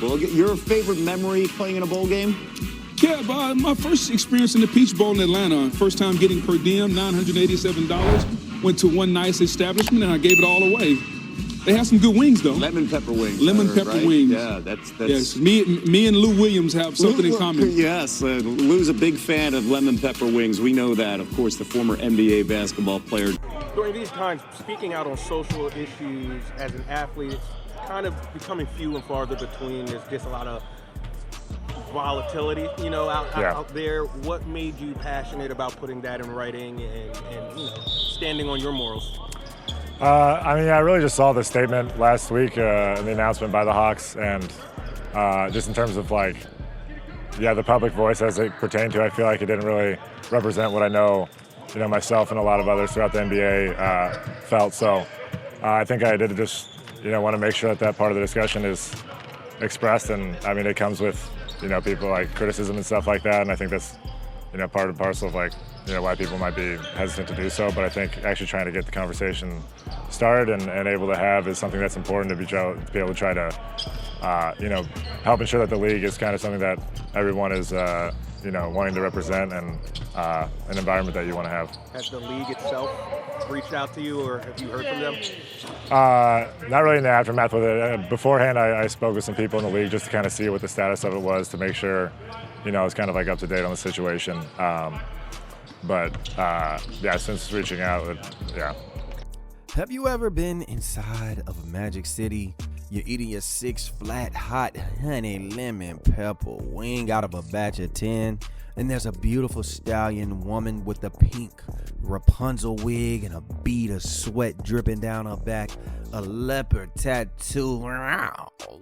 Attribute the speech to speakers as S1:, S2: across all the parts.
S1: Well, your favorite memory playing in a bowl game?
S2: Yeah, my first experience in the Peach Bowl in Atlanta, first time getting per diem, $987. Went to one nice establishment and I gave it all away. They have some good wings, though.
S1: Lemon pepper wings.
S2: Lemon pepper wings.
S1: Yeah, that's...
S2: Yes, me and Lou Williams have something in common.
S1: Yes, Lou's a big fan of lemon pepper wings. We know that. Of course, the former NBA basketball player.
S3: During these times, speaking out on social issues as an athlete, it's kind of becoming few and farther between. There's just a lot of volatility, out there. What made you passionate about putting that in writing and standing on your morals?
S4: I really just saw the statement last week in the announcement by the Hawks, and just in terms of the public voice as it pertained to, I feel like it didn't really represent what I know, myself and a lot of others throughout the NBA felt. So I think I did just, want to make sure that part of the discussion is expressed, and I mean, it comes with, people like criticism and stuff like that, and I think that's, part and parcel of why people might be hesitant to do so. But I think actually trying to get the conversation started and able to have is something that's important to be able to try to, help ensure that the league is kind of something that everyone is, wanting to represent and an environment that you want to have.
S3: Has the league itself reached out to you, or have you heard from them?
S4: Not really in the aftermath with it. Beforehand, I spoke with some people in the league just to kind of see what the status of it was, to make sure, I was kind of up to date on the situation. Since reaching out,
S5: Have you ever been inside of a Magic City? You're eating your 6 flat hot honey lemon pepper wing out of a batch of 10, and there's a beautiful stallion woman with a pink Rapunzel wig and a bead of sweat dripping down her back, a leopard tattoo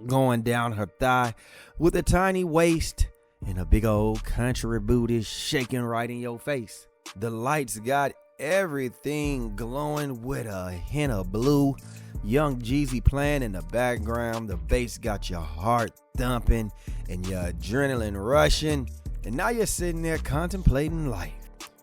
S5: going down her thigh, with a tiny waist and a big old country booty shaking right in your face. The lights got everything glowing with a hint of blue. Young Jeezy playing in the background. The bass got your heart thumping and your adrenaline rushing. And now you're sitting there contemplating life.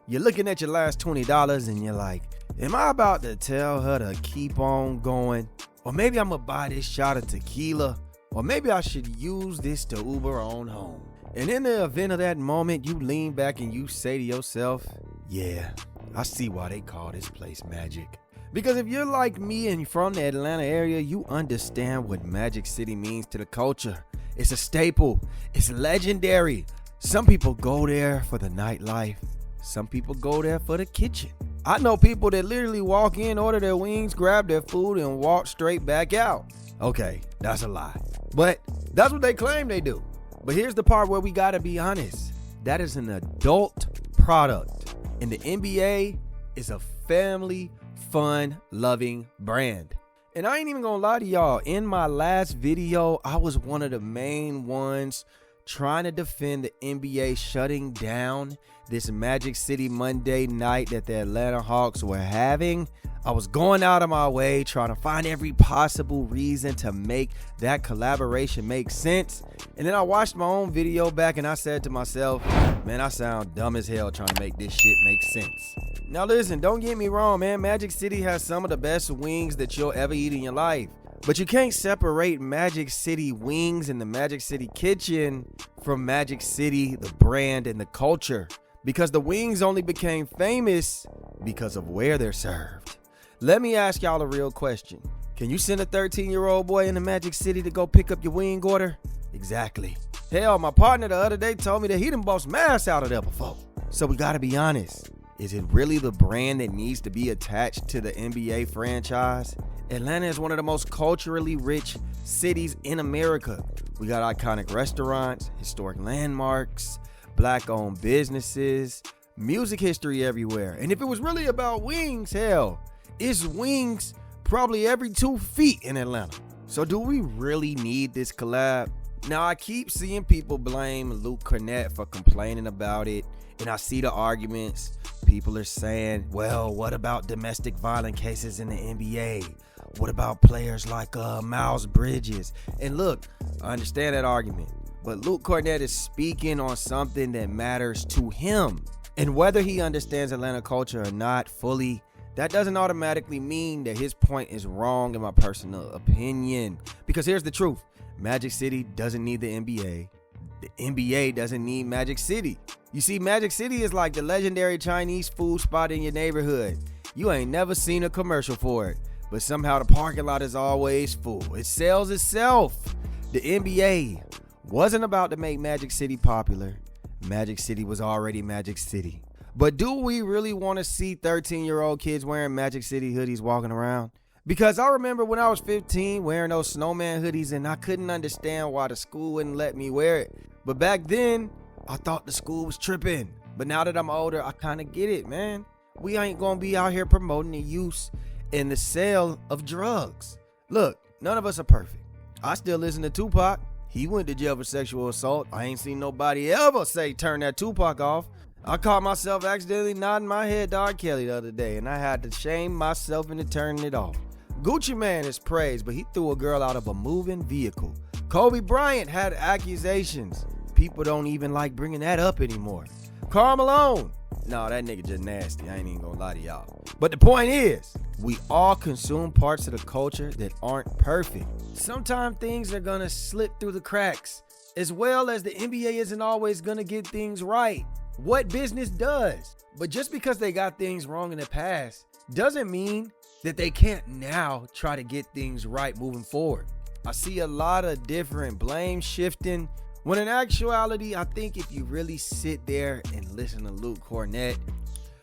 S5: You're looking at your last $20 and you're like, am I about to tell her to keep on going? Or maybe I'm gonna buy this shot of tequila? Or maybe I should use this to Uber on home? And in the event of that moment, you lean back and you say to yourself, yeah, I see why they call this place Magic. Because if you're like me and from the Atlanta area, you understand what Magic City means to the culture. It's a staple. It's legendary. Some people go there for the nightlife. Some people go there for the kitchen. I know people that literally walk in, order their wings, grab their food, and walk straight back out. Okay, that's a lie. But that's what they claim they do. But here's the part where we gotta be honest. That is an adult product. And the NBA is a family, fun, loving brand. And I ain't even gonna lie to y'all. In my last video, I was one of the main ones trying to defend the NBA shutting down this Magic City Monday night that the Atlanta Hawks were having. I was going out of my way trying to find every possible reason to make that collaboration make sense. And then I watched my own video back and I said to myself, man, I sound dumb as hell trying to make this shit make sense. Now listen, don't get me wrong, man. Magic City has some of the best wings that you'll ever eat in your life. But you can't separate Magic City wings in the Magic City kitchen from Magic City, the brand and the culture. Because the wings only became famous because of where they're served. Let me ask y'all a real question. Can you send a 13-year-old boy into Magic City to go pick up your wing order? Exactly. Hell, my partner the other day told me that he done bought some ass out of there before. So we gotta be honest. Is it really the brand that needs to be attached to the NBA franchise? Atlanta is one of the most culturally rich cities in America. We got iconic restaurants, historic landmarks, black-owned businesses, music history everywhere. And if it was really about wings, hell, it's wings probably every 2 feet in Atlanta. So do we really need this collab? Now, I keep seeing people blame Luke Cornett for complaining about it, and I see the arguments. People are saying, well, what about domestic violence cases in the NBA? What about players like Miles Bridges? And look, I understand that argument, but Luke Cornett is speaking on something that matters to him. And whether he understands Atlanta culture or not fully, that doesn't automatically mean that his point is wrong in my personal opinion. Because here's the truth. Magic City doesn't need the NBA. The NBA doesn't need Magic City. You see, Magic City is like the legendary Chinese food spot in your neighborhood. You ain't never seen a commercial for it, but somehow the parking lot is always full. It sells itself. The NBA wasn't about to make Magic City popular. Magic City was already Magic City. But do we really want to see 13-year-old kids wearing Magic City hoodies walking around? Because I remember when I was 15 wearing those snowman hoodies and I couldn't understand why the school wouldn't let me wear it. But back then, I thought the school was tripping. But now that I'm older, I kind of get it, man. We ain't going to be out here promoting the use and the sale of drugs. Look, none of us are perfect. I still listen to Tupac. He went to jail for sexual assault. I ain't seen nobody ever say turn that Tupac off. I caught myself accidentally nodding my head to R. Kelly the other day, and I had to shame myself into turning it off. Gucci Mane is praised, but he threw a girl out of a moving vehicle. Kobe Bryant had accusations. People don't even like bringing that up anymore. Karl Malone. No, that nigga just nasty. I ain't even gonna lie to y'all. But the point is, we all consume parts of the culture that aren't perfect. Sometimes things are gonna slip through the cracks, as well as the NBA isn't always gonna get things right. What business does? But just because they got things wrong in the past doesn't mean that they can't now try to get things right moving forward. I see a lot of different blame shifting, when in actuality, I think if you really sit there and listen to Luke Cornett,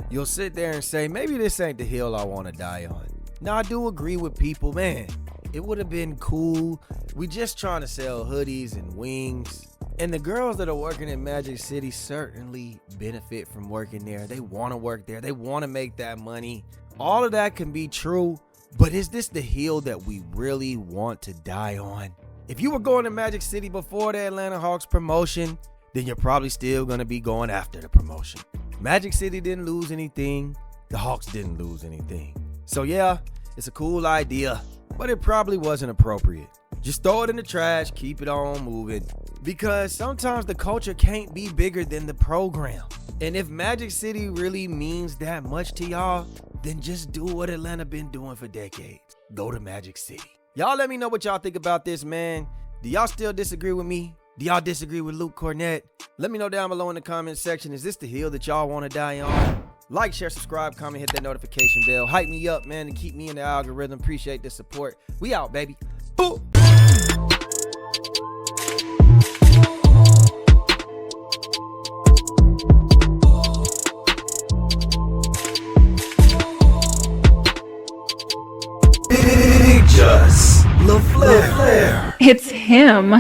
S5: you'll sit there and say, maybe this ain't the hill I want to die on. Now, I do agree with people, man. It would have been cool. We just trying to sell hoodies and wings. And the girls that are working in Magic City certainly benefit from working there. They want to work there. They want to make that money. All of that can be true, but is this the hill that we really want to die on? If you were going to Magic City before the Atlanta Hawks promotion, then you're probably still going to be going after the promotion. Magic City didn't lose anything. The Hawks didn't lose anything. So yeah, it's a cool idea, but it probably wasn't appropriate. Just throw it in the trash, keep it on moving. Because sometimes the culture can't be bigger than the program. And if Magic City really means that much to y'all, then just do what Atlanta been doing for decades. Go to Magic City. Y'all let me know what y'all think about this, man. Do y'all still disagree with me? Do y'all disagree with Luke Cornett? Let me know down below in the comment section. Is this the hill that y'all want to die on? Like, share, subscribe, comment, hit that notification bell. Hype me up, man, and keep me in the algorithm. Appreciate the support. We out, baby. Boo! Just LaFlare.
S6: It's him.